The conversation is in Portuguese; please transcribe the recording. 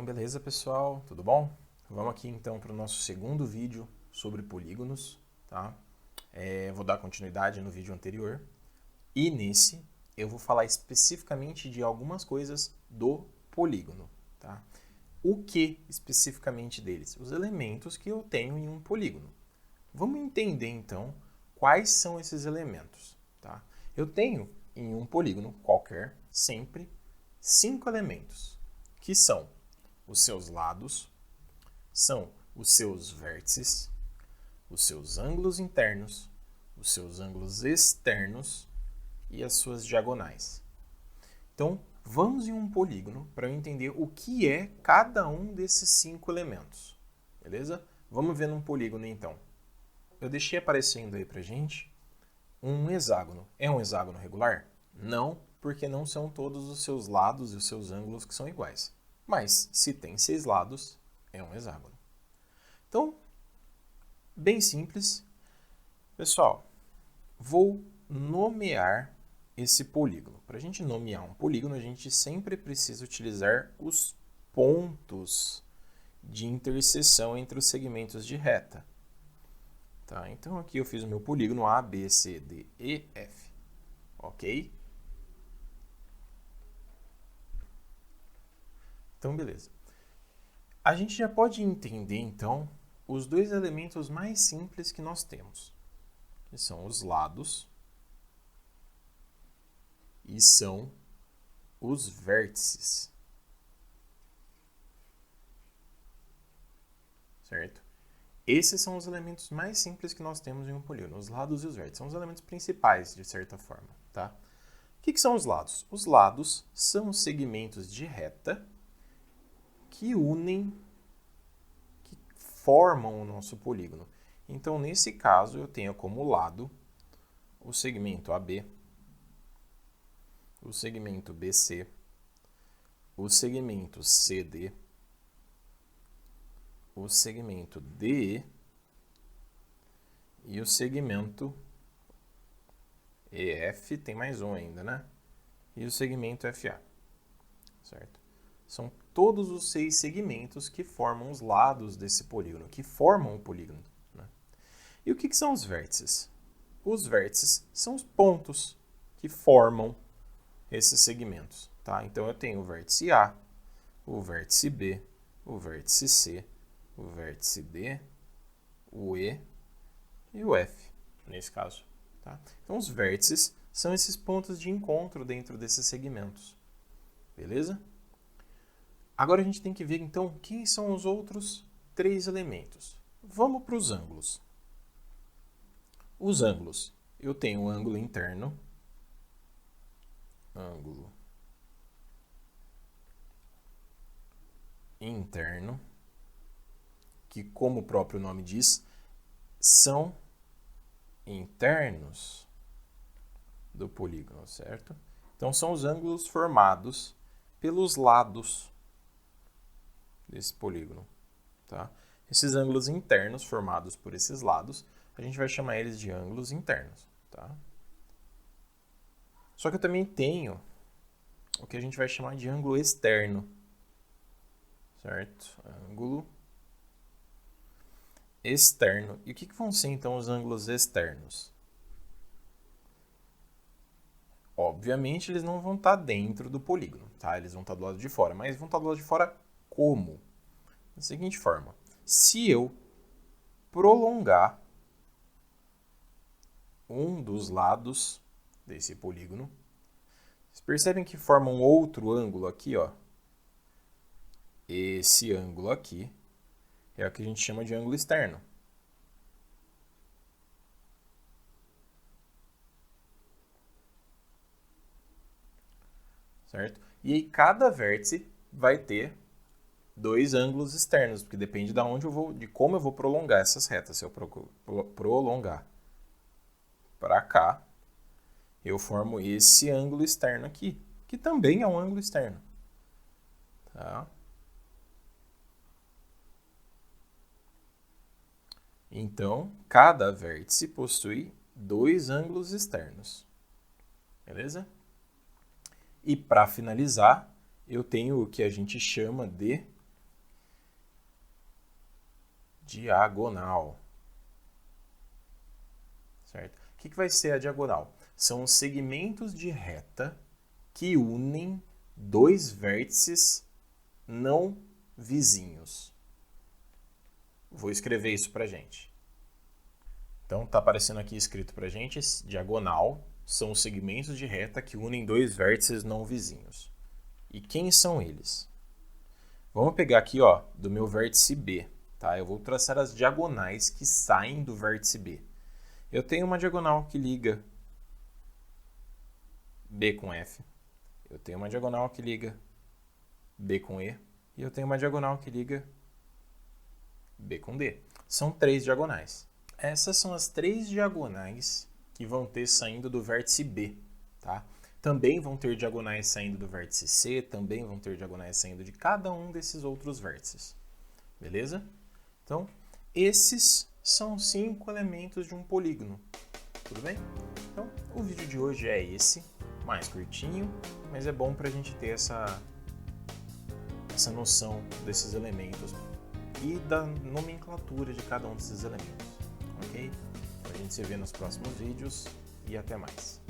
Então, beleza, pessoal? Tudo bom? Vamos aqui então para o nosso segundo vídeo sobre polígonos, tá? Vou dar continuidade no vídeo anterior e nesse eu vou falar especificamente de algumas coisas do polígono, tá? O que especificamente deles? Os elementos que eu tenho em um polígono. Vamos entender então quais são esses elementos, tá? Eu tenho em um polígono qualquer sempre 5 elementos, que são os seus lados, são os seus vértices, os seus ângulos internos, os seus ângulos externos e as suas diagonais. Então, vamos em um polígono para eu entender o que é cada um desses 5 elementos, beleza? Vamos ver num polígono então. Eu deixei aparecendo aí pra gente um hexágono. É um hexágono regular? Não, porque não são todos os seus lados e os seus ângulos que são iguais. Mas, se tem 6 lados, é um hexágono. Então, bem simples. Pessoal, vou nomear esse polígono. Para a gente nomear um polígono, a gente sempre precisa utilizar os pontos de interseção entre os segmentos de reta. Tá? Então, aqui eu fiz o meu polígono A, B, C, D, E, F. Ok? Então, beleza. A gente já pode entender, então, os dois elementos mais simples que nós temos, que são os lados e são os vértices. Certo? Esses são os elementos mais simples que nós temos em um polígono, os lados e os vértices. São os elementos principais, de certa forma. Tá? O que são os lados? Os lados são os segmentos de reta que unem, que formam o nosso polígono. Então, nesse caso, eu tenho como lado o segmento AB, o segmento BC, o segmento CD, o segmento DE e o segmento EF, tem mais um ainda, né? E o segmento FA, certo? São todos os 6 segmentos que formam os lados desse polígono, que formam o polígono. Né? E o que são os vértices? Os vértices são os pontos que formam esses segmentos. Tá? Então, eu tenho o vértice A, o vértice B, o vértice C, o vértice D, o E e o F, nesse caso. Tá? Então, os vértices são esses pontos de encontro dentro desses segmentos. Beleza? Agora a gente tem que ver, então, quem são os outros 3 elementos. Vamos para os ângulos. Os ângulos. Eu tenho o ângulo interno, que, como o próprio nome diz, são internos do polígono, certo? Então, são os ângulos formados pelos lados desse polígono, tá? Esses ângulos internos formados por esses lados, a gente vai chamar eles de ângulos internos, tá? Só que eu também tenho o que a gente vai chamar de ângulo externo, certo? Ângulo externo. E o que vão ser, então, os ângulos externos? Obviamente, eles não vão estar dentro do polígono, tá? Eles vão estar do lado de fora, mas vão estar do lado de fora como? Da seguinte forma, se eu prolongar um dos lados desse polígono, vocês percebem que forma um outro ângulo aqui, ó. Esse ângulo aqui é o que a gente chama de ângulo externo. Certo? E aí cada vértice vai ter 2 ângulos externos, porque depende de como eu vou prolongar essas retas. Se eu prolongar para cá, eu formo esse ângulo externo aqui, que também é um ângulo externo. Tá? Então, cada vértice possui 2 ângulos externos. Beleza? E para finalizar, eu tenho o que a gente chama de diagonal. Certo? O que vai ser a diagonal? São os segmentos de reta que unem dois vértices não vizinhos. Vou escrever isso pra gente. Então, está aparecendo aqui escrito pra gente, diagonal são os segmentos de reta que unem dois vértices não vizinhos. E quem são eles? Vamos pegar aqui, ó, do meu vértice B, tá? Eu vou traçar as diagonais que saem do vértice B. Eu tenho uma diagonal que liga B com F. Eu tenho uma diagonal que liga B com E. E eu tenho uma diagonal que liga B com D. São 3 diagonais. Essas são as 3 diagonais que vão ter saindo do vértice B, tá? Também vão ter diagonais saindo do vértice C, também vão ter diagonais saindo de cada um desses outros vértices. Beleza? Então, esses são 5 elementos de um polígono. Tudo bem? Então, o vídeo de hoje é esse, mais curtinho, mas é bom para a gente ter essa noção desses elementos e da nomenclatura de cada um desses elementos, ok? A gente se vê nos próximos vídeos e até mais.